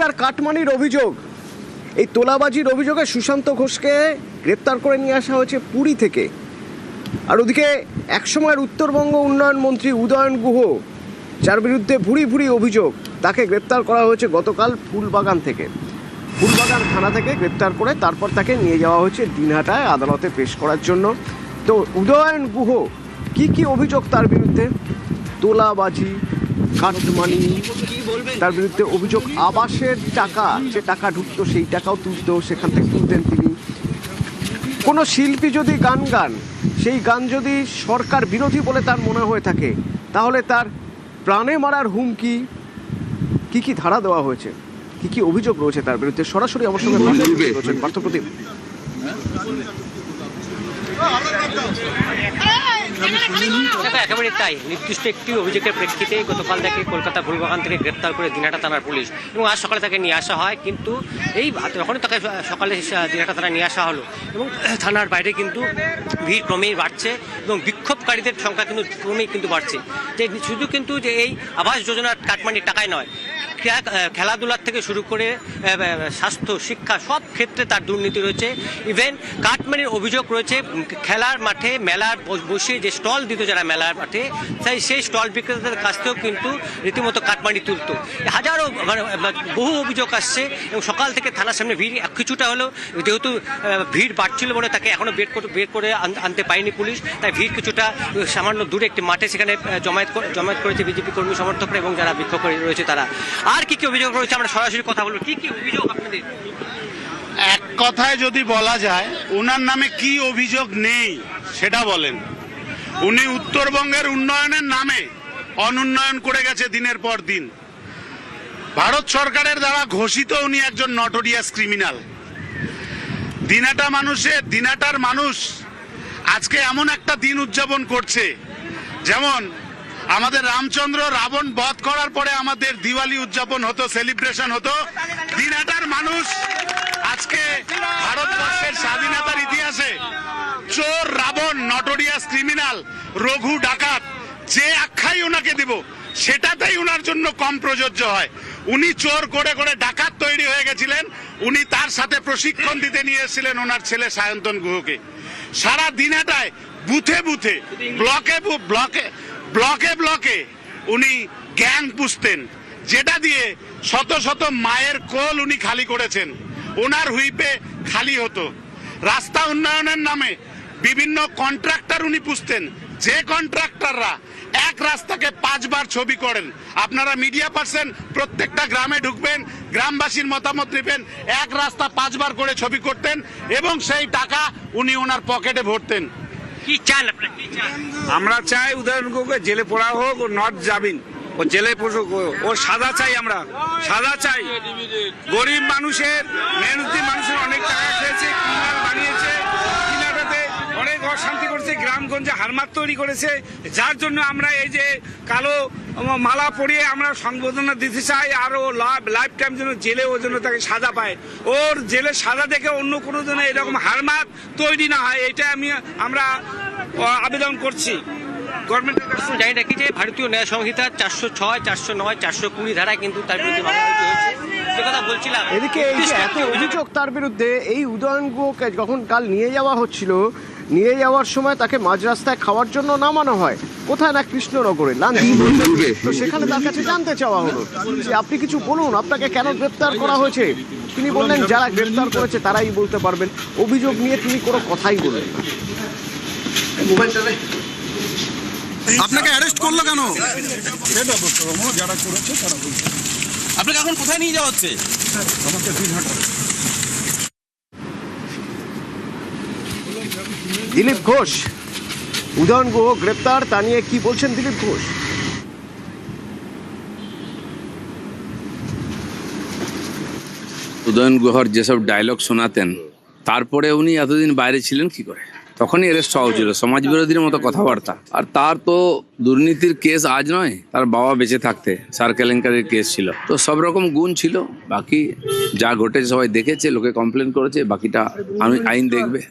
আর কাটমানির অভিযোগ, এই তোলাবাজির অভিযোগে সুশান্ত ঘোষকে গ্রেপ্তার করে নিয়ে আসা হয়েছে পুরী থেকে। আর ওদিকে একসময়ের উত্তরবঙ্গ উন্নয়ন মন্ত্রী উদয়ন গুহ, যার বিরুদ্ধে ভুরি ভুরি অভিযোগ, তাকে গ্রেপ্তার করা হয়েছে গতকাল ফুলবাগান থানা থেকে গ্রেপ্তার করে তারপর তাকে নিয়ে যাওয়া হয়েছে দিনহাটায় আদালতে পেশ করার জন্য। তো উদয়ন গুহ কি অভিযোগ তার বিরুদ্ধে? তোলাবাজি, কাটমানি, তার বিরুদ্ধে অভিযোগ আবাসের টাকা, যে টাকা ঢুকতো সেই টাকাও তুলতো, সেখান থেকে তুলতেন তিনি। কোনো শিল্পী যদি গান সেই গান যদি সরকার বিরোধী বলে তার মনে হয়ে থাকে, তাহলে তার প্রাণে মারার হুমকি, কি ধারা দেওয়া হয়েছে, কি অভিযোগ রয়েছে তার বিরুদ্ধে, সরাসরি আমার সঙ্গে রয়েছেন পার্থপ্রতিম। একেবারে তাই, নির্দিষ্ট একটি অভিযোগের প্রেক্ষিতে গতকাল তাকে কলকাতা ফুলবাগান থেকে গ্রেপ্তার করে দিনহাটা থানার পুলিশ, এবং আজ সকালে তাকে নিয়ে আসা হয়। কিন্তু এই যখনই তাকে সকালে দিনহাটা থানায় নিয়ে আসা হলো, এবং থানার বাইরে কিন্তু ভিড় ক্রমেই বাড়ছে এবং বিক্ষোভকারীদের সংখ্যা কিন্তু ক্রমেই কিন্তু বাড়ছে। যে শুধু কিন্তু যে এই আবাস যোজনার কাটমানির টাকায় নয়, খেলাধুলার থেকে শুরু করে স্বাস্থ্য, শিক্ষা, সব ক্ষেত্রে তার দুর্নীতি রয়েছে। ইভেন কাটমানির অভিযোগ রয়েছে খেলার মাঠে, মেলার বসে যে স্টল দিত যারা মেলার মাঠে, সেই স্টল বিক্রেতাদের কাছ থেকেও কিন্তু রীতিমতো কাটমানি তুলত। হাজারো বহু অভিযোগ আসছে, এবং সকাল থেকে থানার সামনে ভিড় কিছুটা হলেও, যেহেতু ভিড় বাড়ছিল বলে তাকে এখনও বের করে আনতে পারেনি পুলিশ, তাই ভিড় কিছুটা সামান্য দূরে একটি মাঠে সেখানে জমায়েত করেছে বিজেপি কর্মী সমর্থকরা এবং যারা বিক্ষোভকারী রয়েছে তারা। আর কি অভিযোগ রয়েছে আমরা সরাসরি কথা বলবো। কি অভিযোগ আপনাদের? এক কথায় যদি বলা যায়, ওনার নামে কি অভিযোগ নেই সেটা বলেন। উনি উত্তরবঙ্গের উন্নয়নের নামে অনুন্নয়ন করে গেছে দিনের পর দিন। ভারত সরকারের দ্বারা ঘোষিত উনি একজন নটোরিয়াস ক্রিমিনাল। দিনাটার মানুষ আজকে এমন একটা দিন উদযাপন করছে, যেমন আমাদের রামচন্দ্র রাবণ বধ করার পরে আমাদের দিওয়ালি উদযাপন হতো, সেলিব্রেশন হতো। দিনহাটার মানুষ আজকে ভারতবর্ষের স্বাধীনতার ইতিহাসে চোর, রাবণ, নটোরিয়াস ক্রিমিনাল, রঘু ডাকাত, যে আখ্যাই ওনাকে দিব সেটাতেই ওনার জন্য কম প্রযোজ্য হয়। উনি চোর করে ডাকাত তৈরি হয়ে গেছিলেন। উনি তার সাথে প্রশিক্ষণ দিতে নিয়ে এসেছিলেন ওনার ছেলে সায়ন্তন গুহকে। সারা দিনহাটায় বুথে বুথে, ব্লকে উনি গ্যাং পুষতেন, যেটা দিয়ে শত শত মায়ের কোল উনি খালি করেছেন। ওনার হুইপে খালি হতো। রাস্তা উন্নয়নের নামে বিভিন্ন কন্ট্রাক্টর উনি পুষতেন, যে কন্ট্রাক্টররা এক রাস্তাকে 5 বার ছবি করেন। আপনারা মিডিয়া পার্সন প্রত্যেকটা গ্রামে ঢুকবেন, গ্রামবাসীর মতামত নেবেন। এক রাস্তা 5 বার করে ছবি করতেন, এবং সেই টাকা উনি ওনার পকেটে ভরতেন। কি চান আপনারা? কি চান? আমরা চাই উদয়ন গুহকে জেলে পড়া হোক, ও নট জামিন, ও জেলে পড়ুক, ওর সাজা চাই। আমরা সাজা চাই। গরিব মানুষের, মেহনতি মানুষের অনেক টাকা খেয়েছে, ক্রিমিনাল বানিয়েছে, দিনহাটাতে অনেক অশান্তি করেছে, গ্রামগঞ্জে হারমাত তৈরি করেছে, যার জন্য আমরা এই যে কালো মালা পরিয়ে আমরা সংবর্ধনা দিতে চাই। আর ও লাইফ টাইম যেন জেলে, ও জন্য তাকে সাজা পায়। ওর জেলে সাজা দেখে অন্য কোনো জন্য এরকম হারমাত তৈরি না হয়, এটা আমরা আবেদন করছি গভর্নমেন্টের কাছে। জানি নাকি যে ভারতীয় ন্যায় সংহিতা 406, 409, 420 ধারায় কিন্তু তার বিরুদ্ধে মামলা হয়েছে, যে কথা বলছিলাম। এদিকে এই যে এত অভিযোগ তার বিরুদ্ধে, এই উদয়ন গুহকে যখন কাল নিয়ে যাওয়া হচ্ছিল, নিয়ে যাওয়ার সময় তাকে মাঝ রাস্তায় খাওয়ার জন্য নামানো হয়। কোথায় না কৃষ্ণনগরে লাঞ্চ, তো সেখানে তার কাছে জানতে চাওয়া হলো যে আপনি কিছু বলুন, আপনাকে কেন গ্রেপ্তার করা হয়েছে। তিনি বললেন যারা গ্রেপ্তার করেছে তারাই বলতে পারবেন। অভিযোগ নিয়ে তিনি কোনো কথাই বললেন না। আপনাকে অ্যারেস্ট করলো কেন? আপনাকে এখন কোথায় নিয়ে যাওয়া হচ্ছে? দিলীপ ঘোষ, উদয়ন গুহ গ্রেপ্তার, তা নিয়ে কি বলছেন দিলীপ ঘোষ? উদয়ন গুহর যেসব ডায়লগ শোনাতেন, তারপরে উনি এতদিন বাইরে ছিলেন কি করে? তখনই অ্যারেস্ট হওয়া হয়েছিল, সমাজ বিরোধীর মতো কথাবার্তা। আর তার তো দুর্নীতির কেস আজ নয়, তার বাবা বেঁচে থাকতে সার কেলেঙ্কারির কেস ছিল। তো সব রকম গুণ ছিল। বাকি যা ঘটেছে সবাই দেখেছে, লোকে কমপ্লেন করেছে, বাকিটা আইন দেখবে।